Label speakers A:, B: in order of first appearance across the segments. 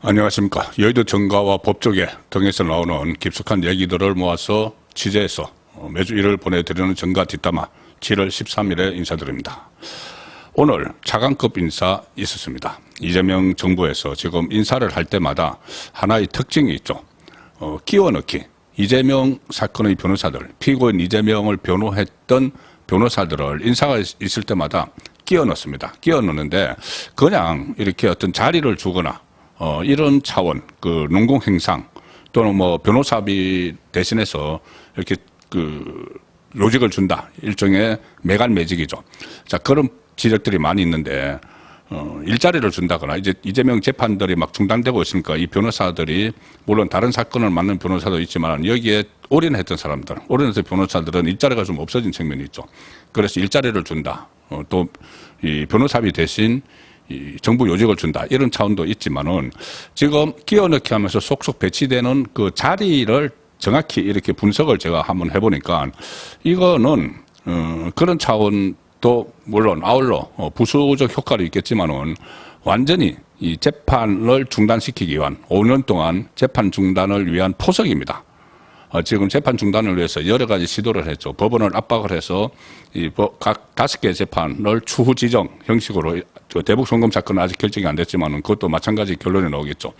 A: 안녕하십니까. 여의도 정가와 법조계 등에서 나오는 깊숙한 얘기들을 모아서 취재해서 매주 일을 보내드리는 정가 뒷담화 7월 13일에 인사드립니다. 오늘 차관급 인사 있었습니다. 이재명 정부에서 지금 인사를 할 때마다 하나의 특징이 있죠. 끼워 넣기. 이재명 사건의 변호사들, 피고인 이재명을 변호했던 변호사들을 인사가 있을 때마다 끼워 넣습니다. 끼워 넣는데 그냥 이렇게 어떤 자리를 주거나 이런 차원, 그 농공행상 또는 뭐 변호사비 대신해서 이렇게 그 요직을 준다. 일종의 매간매직이죠. 자, 그런 지적들이 많이 있는데, 일자리를 준다거나 이제 이재명 재판들이 막 중단되고 있으니까 이 변호사들이 물론 다른 사건을 맡는 변호사도 있지만 여기에 올인했던 사람들, 올인했던 변호사들은 일자리가 좀 없어진 측면이 있죠. 그래서 일자리를 준다. 또 이 변호사비 대신 이 정부 요직을 준다 이런 차원도 있지만은 지금 끼워 넣기 하면서 속속 배치되는 그 자리를 정확히 이렇게 분석을 제가 한번 해보니까 이거는 그런 차원도 물론 아울러 부수적 효과도 있겠지만은 완전히 이 재판을 중단시키기 위한 5년 동안 재판 중단을 위한 포석입니다. 지금 재판 중단을 위해서 여러 가지 시도를 했죠. 법원을 압박을 해서 각 5개 재판을 추후 지정 형식으로 대북 송금 사건은 아직 결정이 안 됐지만 그것도 마찬가지 결론이 나오겠죠.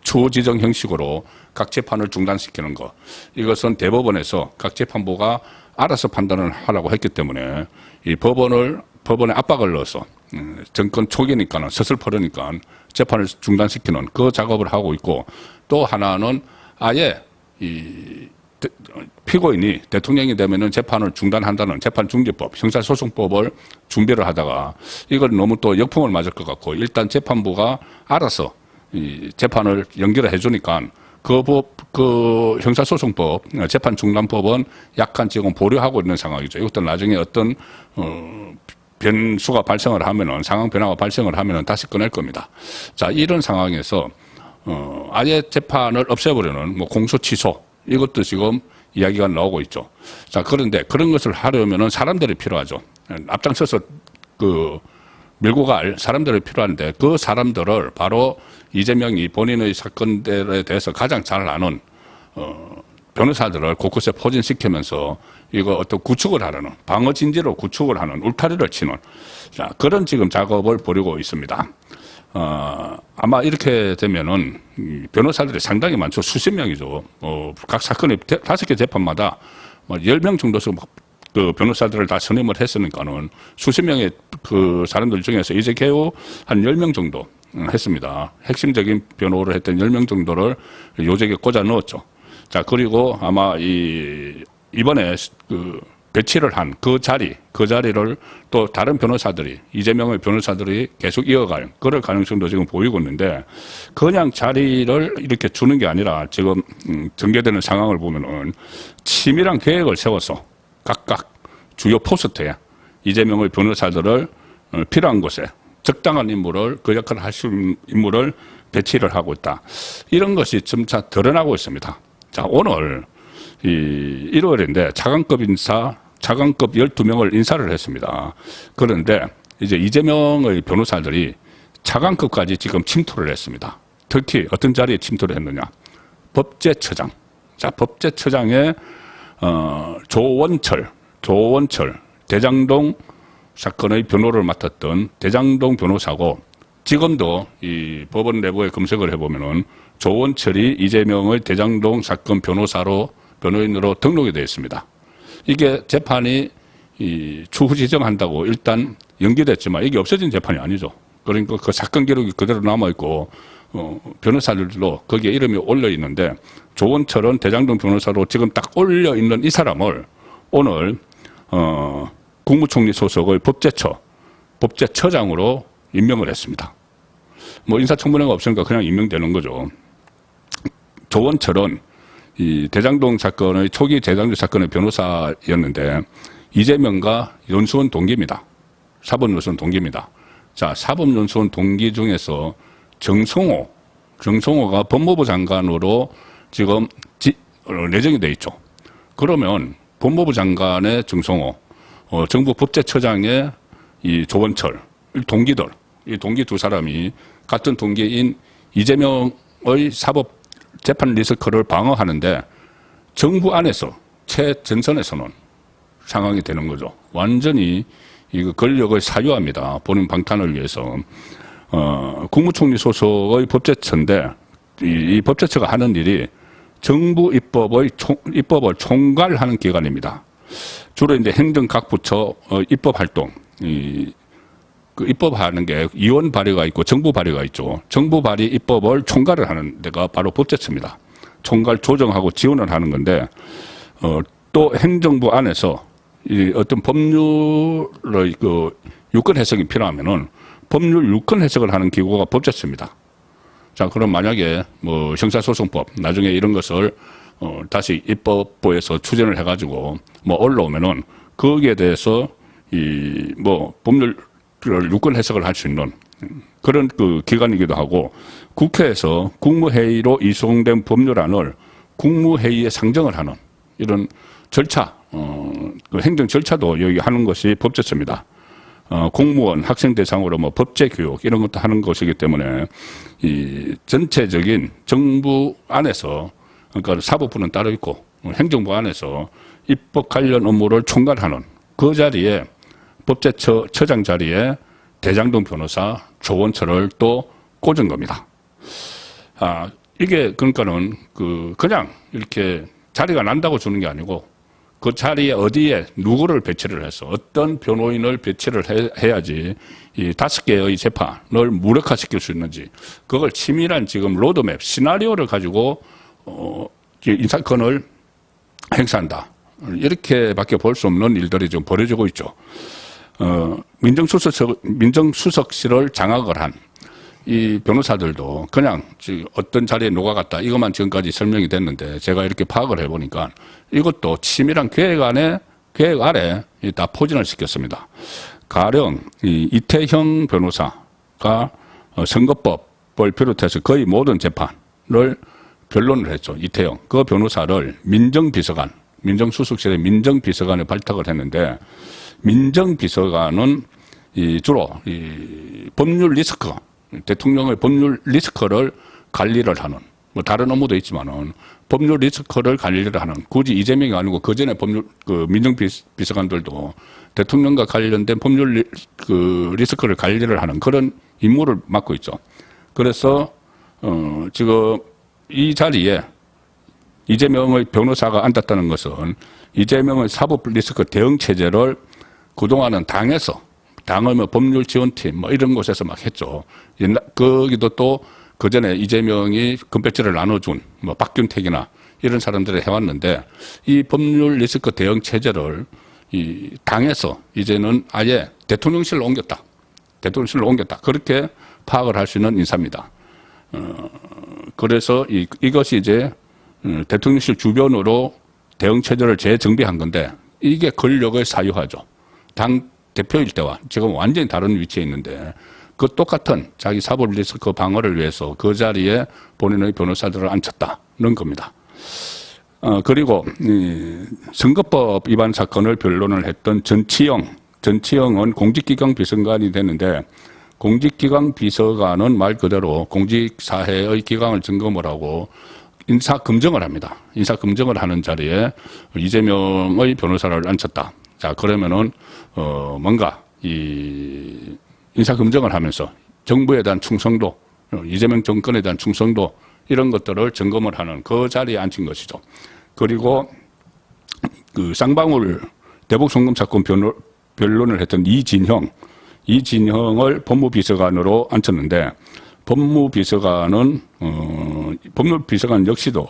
A: 추후 지정 형식으로 각 재판을 중단시키는 것. 이것은 대법원에서 각 재판부가 알아서 판단을 하라고 했기 때문에 이 법원에 압박을 넣어서 정권 초기니까는 서슬퍼르니까 재판을 중단시키는 그 작업을 하고 있고, 또 하나는 아예 이 피고인이 대통령이 되면은 재판을 중단한다는 재판중지법, 형사소송법을 준비를 하다가 이걸 너무 또 역풍을 맞을 것 같고 일단 재판부가 알아서 이 재판을 연기를 해주니까 그 형사소송법, 재판중단법은 약간 지금 보류하고 있는 상황이죠. 이것도 나중에 어떤 변수가 발생을 하면은 상황 변화가 발생을 하면은 다시 꺼낼 겁니다. 자, 이런 상황에서 아예 재판을 없애버리는 뭐 공소 취소 이것도 지금 이야기가 나오고 있죠. 자, 그런데 그런 것을 하려면은 사람들이 필요하죠. 앞장서서 밀고 갈 사람들이 필요한데 그 사람들을 바로 이재명이 본인의 사건들에 대해서 가장 잘 아는 변호사들을 곳곳에 포진시키면서 이거 어떤 구축을 하려는 방어 진지로 구축을 하는 울타리를 치는 자, 그런 지금 작업을 벌이고 있습니다. 아마 이렇게 되면은 변호사들이 상당히 많죠. 수십 명이죠. 각 사건의 5개 재판마다 10명 정도씩 그 변호사들을 다 선임을 했으니까는 수십 명의 그 사람들 중에서 이제 겨우 한 10명 정도 했습니다. 핵심적인 변호를 했던 10명 정도를 요직에 꽂아 넣었죠. 자, 그리고 아마 이번에 배치를 한 그 자리를 또 다른 변호사들이, 이재명의 변호사들이 계속 이어갈 그럴 가능성도 지금 보이고 있는데, 그냥 자리를 이렇게 주는 게 아니라 지금 전개되는 상황을 보면은 치밀한 계획을 세워서 각각 주요 포스트에 이재명의 변호사들을 필요한 곳에 적당한 인물을, 그 역할을 할 수 있는 인물을 배치를 하고 있다. 이런 것이 점차 드러나고 있습니다. 자, 오늘 일요일인데 차관급 12명을 인사를 했습니다. 그런데 이제 이재명의 변호사들이 차관급까지 지금 침투를 했습니다. 특히 어떤 자리에 침투를 했느냐. 법제처장. 자, 법제처장에 조원철 대장동 사건의 변호를 맡았던 대장동 변호사고, 지금도 이 법원 내부에 검색을 해보면은 조원철이 이재명의 대장동 사건 변호인으로 등록이 되어 있습니다. 이게 재판이 추후 지정한다고 일단 연기됐지만 이게 없어진 재판이 아니죠. 그러니까 그 사건 기록이 그대로 남아있고, 변호사들도 거기에 이름이 올려 있는데, 조원철은 대장동 변호사로 지금 딱 올려 있는 이 사람을 오늘, 국무총리 소속의 법제처장으로 임명을 했습니다. 뭐 인사청문회가 없으니까 그냥 임명되는 거죠. 조원철은 이 대장동 사건의 초기 대장동 사건의 변호사였는데 이재명과 연수원 동기입니다. 사법연수원 동기입니다. 자, 사법연수원 동기 중에서 정성호가 법무부 장관으로 지금 내정이 돼 있죠. 그러면 법무부 장관의 정성호, 정부 법제처장의 이 조원철, 이 동기 두 사람이 같은 동기인 이재명 사법 재판 리스크를 방어하는데 정부 안에서 최전선에서는 상황이 되는 거죠. 완전히 이거 권력의 사유화입니다. 본인 방탄을 위해서. 국무총리 소속의 법제처인데 이 법제처가 하는 일이 정부 입법을 총괄하는 기관입니다. 주로 이제 행정 각 부처 입법 활동, 그 입법하는 게 의원 발의가 있고 정부 발의가 있죠. 정부 발의 입법을 총괄을 하는 데가 바로 법제처입니다. 총괄 조정하고 지원을 하는 건데 또 행정부 안에서 이 어떤 법률의 그 유권 해석이 필요하면은 법률 유권 해석을 하는 기구가 법제처입니다. 자, 그럼 만약에 뭐 형사소송법 나중에 이런 것을 다시 입법부에서 추진을 해가지고 뭐 올라오면은 거기에 대해서 이 뭐 법률 유권 해석을 할 수 있는 그런 그 기관이기도 하고 국회에서 국무회의로 이송된 법률안을 국무회의에 상정을 하는 이런 절차, 그 행정 절차도 여기 하는 것이 법제처입니다. 공무원, 학생 대상으로 뭐 법제 교육 이런 것도 하는 것이기 때문에 이 전체적인 정부 안에서 그러니까 사법부는 따로 있고 행정부 안에서 입법 관련 업무를 총괄하는 그 자리에 법제처 처장 자리에 대장동 변호사 조원처를 또 꽂은 겁니다. 이게 그러니까는 그냥 이렇게 자리가 난다고 주는 게 아니고 그 자리에 어디에 누구를 배치를 해서 어떤 변호인을 배치를 해야지 이 5개의 재판을 무력화시킬 수 있는지 그걸 치밀한 지금 로드맵, 시나리오를 가지고 인사권을 행사한다. 이렇게밖에 볼 수 없는 일들이 지금 벌어지고 있죠. 민정수석실을 장악을 한 이 변호사들도 그냥 어떤 자리에 누가 갔다 이것만 지금까지 설명이 됐는데 제가 이렇게 파악을 해보니까 이것도 치밀한 계획 아래 다 포진을 시켰습니다. 가령 이태형 변호사가 선거법을 비롯해서 거의 모든 재판을 변론을 했죠. 이태형. 그 변호사를 민정수석실의 민정비서관에 발탁을 했는데 민정비서관은 주로 법률 리스크, 대통령의 법률 리스크를 관리를 하는, 뭐 다른 업무도 있지만은 법률 리스크를 관리를 하는, 굳이 이재명이 아니고 그 전에 민정비서관들도 대통령과 관련된 법률 리스크를 관리를 하는 그런 임무를 맡고 있죠. 그래서, 지금 이 자리에 이재명의 변호사가 앉았다는 것은 이재명의 사법 리스크 대응 체제를 그동안은 당의 뭐 법률 지원팀 뭐 이런 곳에서 막 했죠. 거기도 또 그 전에 이재명이 금배지를 나눠준 뭐 박균택이나 이런 사람들이 해왔는데 이 법률 리스크 대응 체제를 이 당에서 이제는 아예 대통령실로 옮겼다. 그렇게 파악을 할 수 있는 인사입니다. 그래서 이것이 이제 대통령실 주변으로 대응 체제를 재정비한 건데 이게 권력의 사유화죠. 당 대표일 때와 지금 완전히 다른 위치에 있는데 그 똑같은 자기 사법 리스크 방어를 위해서 그 자리에 본인의 변호사들을 앉혔다는 겁니다. 그리고 선거법 위반 사건을 변론을 했던 전치영은 공직기강 비서관이 됐는데 공직기강 비서관은 말 그대로 공직사회의 기강을 점검을 하고 인사검증을 합니다. 인사검증을 하는 자리에 이재명의 변호사를 앉혔다. 자, 그러면은, 뭔가, 인사검증을 하면서 정부에 대한 충성도, 이재명 정권에 대한 충성도, 이런 것들을 점검을 하는 그 자리에 앉힌 것이죠. 그리고 쌍방울 대북송금 사건 변론을 했던 이진형을 법무비서관으로 앉혔는데, 법무비서관 역시도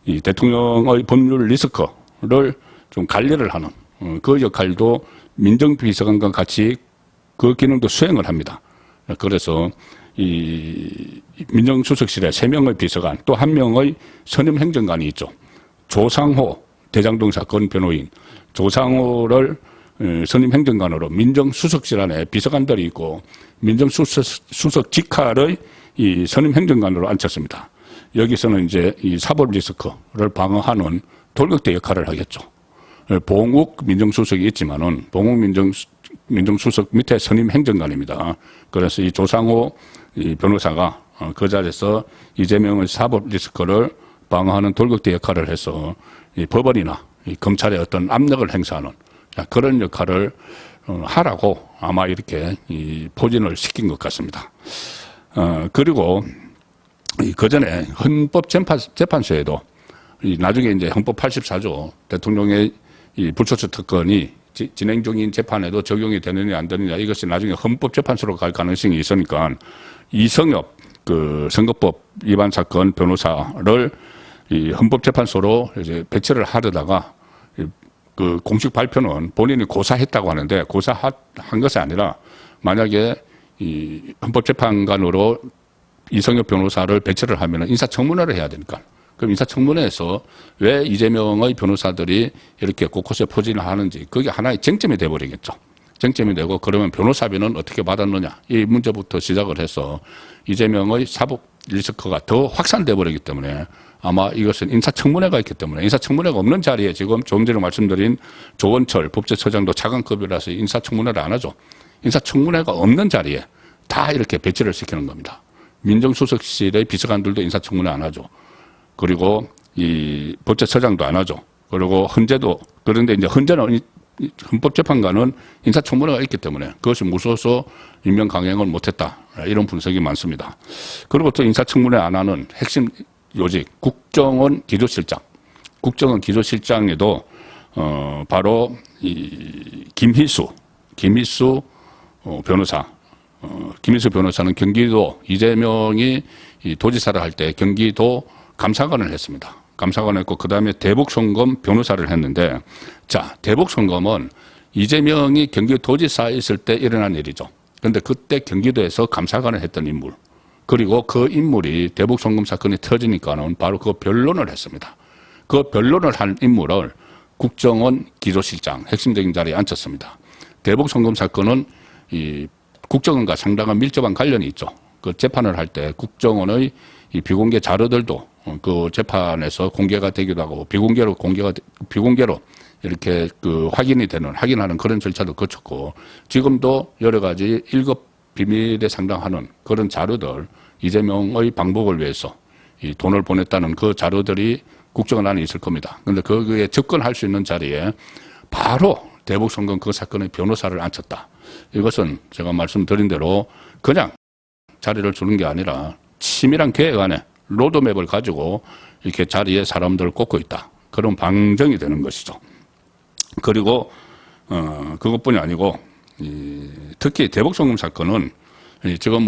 A: 이 대통령의 법률 리스크를 좀 관리를 하는 그 역할도 민정비서관과 같이 그 기능도 수행을 합니다. 그래서 이 민정수석실에 3명의 비서관 또 1명의 선임행정관이 있죠. 조상호 대장동 사건 변호인 조상호를 선임행정관으로 민정수석실 안에 비서관들이 있고 민정수석 직할의 이 선임행정관으로 앉혔습니다. 여기서는 이제 이 사법 리스크를 방어하는 돌격대 역할을 하겠죠. 봉욱 민정수석이 있지만은 봉욱 민정수석 밑에 선임행정관입니다. 그래서 이 조상호 이 변호사가 그 자리에서 이재명의 사법 리스크를 방어하는 돌격대 역할을 해서 이 법원이나 이 검찰의 어떤 압력을 행사하는 그런 역할을 하라고 아마 이렇게 이 포진을 시킨 것 같습니다. 그리고 그 전에 헌법재판소에도 나중에 이제 헌법 84조 대통령의 이 불소추 특권이 진행 중인 재판에도 적용이 되느냐 안 되느냐 이것이 나중에 헌법재판소로 갈 가능성이 있으니까 이성엽 그 선거법 위반 사건 변호사를 이 헌법재판소로 이제 배치를 하려다가 그 공식 발표는 본인이 고사했다고 하는데 고사한 것이 아니라 만약에 이 헌법재판관으로 이성엽 변호사를 배치를 하면 인사청문회를 해야 되니까 그럼 인사청문회에서 왜 이재명의 변호사들이 이렇게 곳곳에 포진을 하는지 그게 하나의 쟁점이 돼버리겠죠. 쟁점이 되고 그러면 변호사비는 어떻게 받았느냐 이 문제부터 시작을 해서 이재명의 사법 리스크가 더 확산돼 버리기 때문에 아마 이것은 인사청문회가 있기 때문에 인사청문회가 없는 자리에 지금 조금 전에 말씀드린 조원철 법제처장도 차관급이라서 인사청문회를 안 하죠. 인사청문회가 없는 자리에 다 이렇게 배치를 시키는 겁니다. 민정수석실의 비서관들도 인사청문회 안 하죠. 그리고 이 법제처장도 안 하죠. 그리고 헌재도 그런데 이제 헌재는 헌법재판관은 인사청문회가 있기 때문에 그것이 무서워서 임명 강행을 못했다 이런 분석이 많습니다. 그리고 또 인사청문회 안 하는 핵심 요직 국정원 기조실장, 국정원 기조실장에도 바로 이 김희수 변호사. 김희수 변호사는 경기도 이재명이 이 도지사를 할 때 경기도 감사관을 했습니다. 감사관을 했고 그다음에 대북송금 변호사를 했는데 자 대북송금은 이재명이 경기도지사에 있을 때 일어난 일이죠. 그런데 그때 경기도에서 감사관을 했던 인물 그리고 그 인물이 대북송금 사건이 터지니까는 바로 그 변론을 했습니다. 그 변론을 한 인물을 국정원 기조실장 핵심적인 자리에 앉혔습니다. 대북송금 사건은 이 국정원과 상당한 밀접한 관련이 있죠. 그 재판을 할 때 국정원의 이 비공개 자료들도 그 재판에서 공개가 되기도 하고 비공개로 이렇게 그 확인하는 그런 절차도 거쳤고 지금도 여러 가지 1급 비밀에 상당하는 그런 자료들 이재명의 방북을 위해서 이 돈을 보냈다는 그 자료들이 국정원 안에 있을 겁니다. 그런데 거기에 접근할 수 있는 자리에 바로 대북송금 그 사건의 변호사를 앉혔다. 이것은 제가 말씀드린 대로 그냥 자리를 주는 게 아니라 치밀한 계획 안에 로드맵을 가지고 이렇게 자리에 사람들을 꽂고 있다. 그런 방정이 되는 것이죠. 그리고 그것뿐이 아니고 특히 대북송금 사건은 지금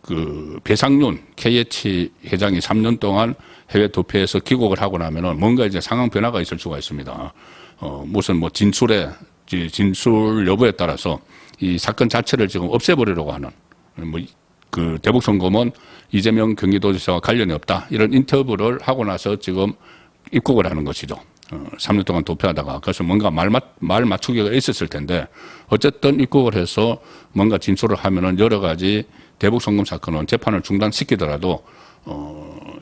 A: 그 배상윤 KH 회장이 3년 동안 해외 도피해서 귀국을 하고 나면은 뭔가 이제 상황 변화가 있을 수가 있습니다. 무슨 진술 여부에 따라서 이 사건 자체를 지금 없애버리려고 하는 그 대북송금은 이재명 경기도지사와 관련이 없다. 이런 인터뷰를 하고 나서 지금 입국을 하는 것이죠. 3년 동안 도피하다가 그래서 뭔가 말 맞추기가 있었을 텐데 어쨌든 입국을 해서 뭔가 진술을 하면은 여러 가지 대북송금 사건은 재판을 중단시키더라도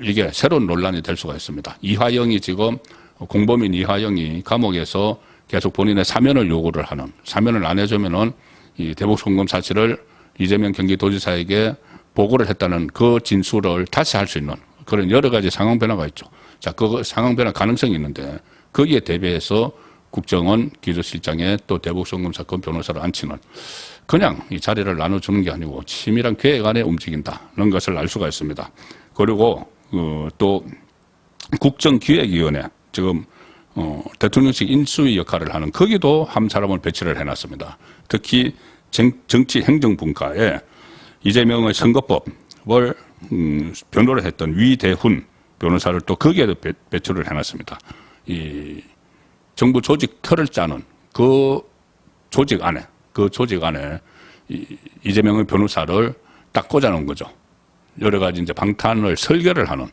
A: 이게 새로운 논란이 될 수가 있습니다. 이화영이 지금 공범인 이화영이 감옥에서 계속 본인의 사면을 요구를 하는 사면을 안 해주면은 이 대북송금 사실을 이재명 경기도지사에게 보고를 했다는 그 진술을 다시 할 수 있는 그런 여러 가지 상황 변화가 있죠. 자, 그 상황 변화 가능성이 있는데 거기에 대비해서 국정원 기조실장에 또 대북송금 사건 변호사를 앉히는 그냥 이 자리를 나눠주는 게 아니고 치밀한 계획 안에 움직인다는 것을 알 수가 있습니다. 그리고 또 국정기획위원회 지금 대통령직 인수위 역할을 하는 거기도 한 사람을 배치를 해놨습니다. 특히 정치 행정분과에 이재명의 선거법을 변호를 했던 위대훈 변호사를 또 거기에도 배출을 해놨습니다. 이 정부 조직 틀을 짜는 그 조직 안에 이재명의 변호사를 딱 꽂아놓은 거죠. 여러 가지 이제 방탄을 설계를 하는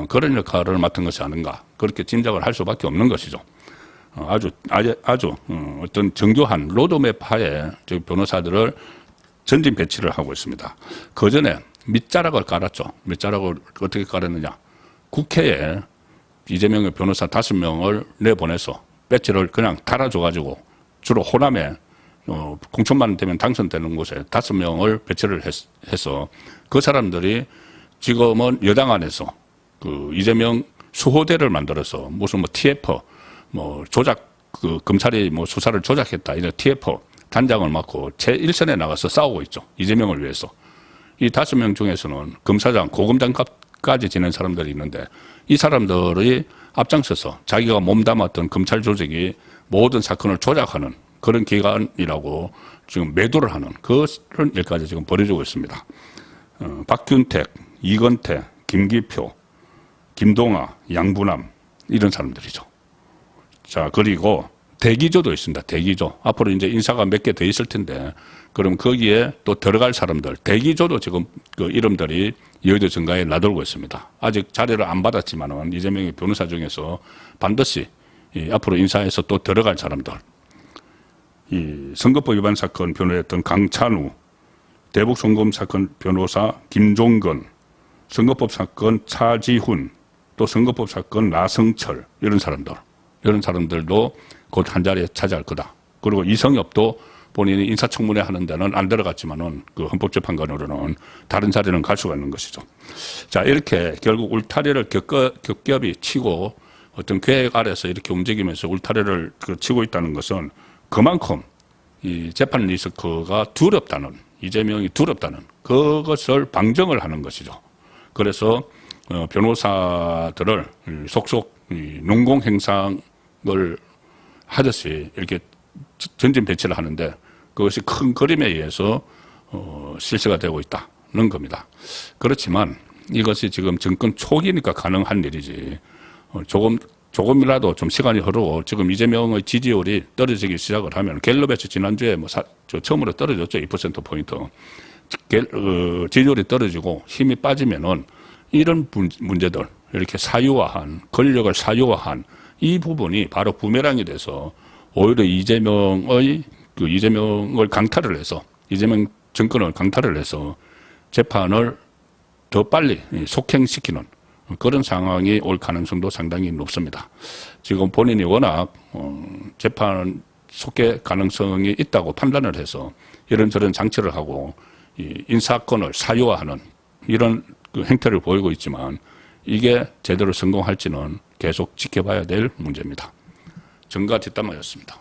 A: 그런 역할을 맡은 것이 아닌가 그렇게 짐작을 할 수밖에 없는 것이죠. 아주 어떤 정교한 로드맵 하에 변호사들을 전진 배치를 하고 있습니다. 그 전에 밑자락을 깔았죠. 밑자락을 어떻게 깔았느냐. 국회에 이재명의 변호사 5명을 내보내서 배치를 그냥 달아줘가지고 주로 호남에 공천만 되면 당선되는 곳에 5명을 배치를 해서 그 사람들이 지금은 여당 안에서 그 이재명 수호대를 만들어서 무슨 뭐 TF 뭐 조작 검찰이 뭐 수사를 조작했다 이런 TF 단장을 맡고 제1선에 나가서 싸우고 있죠. 이재명을 위해서. 이 5명 중에서는 검사장, 고검장까지 지낸 사람들이 있는데 이 사람들이 앞장서서 자기가 몸담았던 검찰 조직이 모든 사건을 조작하는 그런 기관이라고 지금 매도를 하는 그런 일까지 지금 벌어지고 있습니다. 박균택, 이건태, 김기표, 김동아, 양부남 이런 사람들이죠. 자, 그리고 대기조도 있습니다. 대기조. 앞으로 이제 인사가 몇 개 더 있을 텐데, 그럼 거기에 또 들어갈 사람들, 대기조도 지금 그 이름들이 여의도 정가에 나돌고 있습니다. 아직 자리를 안 받았지만은 이재명의 변호사 중에서 반드시 앞으로 인사해서 또 들어갈 사람들. 이 선거법 위반 사건 변호했던 강찬우, 대북송금 사건 변호사 김종건, 선거법 사건 차지훈, 또 선거법 사건 나성철 이런 사람들도 곧 한 자리에 차지할 거다. 그리고 이성엽도 본인이 인사청문회 하는 데는 안 들어갔지만은 그 헌법재판관으로는 다른 자리는 갈 수가 있는 것이죠. 자, 이렇게 결국 울타리를 겹겹이 치고 어떤 계획 아래서 이렇게 움직이면서 울타리를 치고 있다는 것은 그만큼 이 재판 리스크가 두렵다는, 이재명이 두렵다는 그것을 방정을 하는 것이죠. 그래서 변호사들을 속속 농공행상을 하듯이 이렇게 전진 배치를 하는데 그것이 큰 그림에 의해서 실시가 되고 있다는 겁니다. 그렇지만 이것이 지금 정권 초기니까 가능한 일이지 조금이라도 좀 시간이 흐르고 지금 이재명의 지지율이 떨어지기 시작을 하면 갤럽에서 지난주에 처음으로 떨어졌죠. 2%포인트. 지지율이 떨어지고 힘이 빠지면은 이런 문제들, 이렇게 사유화한, 권력을 사유화한 이 부분이 바로 부메랑이 돼서 오히려 이재명을 강탈을 해서, 이재명 정권을 강탈을 해서 재판을 더 빨리 속행시키는 그런 상황이 올 가능성도 상당히 높습니다. 지금 본인이 워낙 재판 속개 가능성이 있다고 판단을 해서 이런저런 장치를 하고 인사권을 사유화하는 이런 그 행태를 보이고 있지만 이게 제대로 성공할지는 계속 지켜봐야 될 문제입니다. 정가 뒷담화였습니다.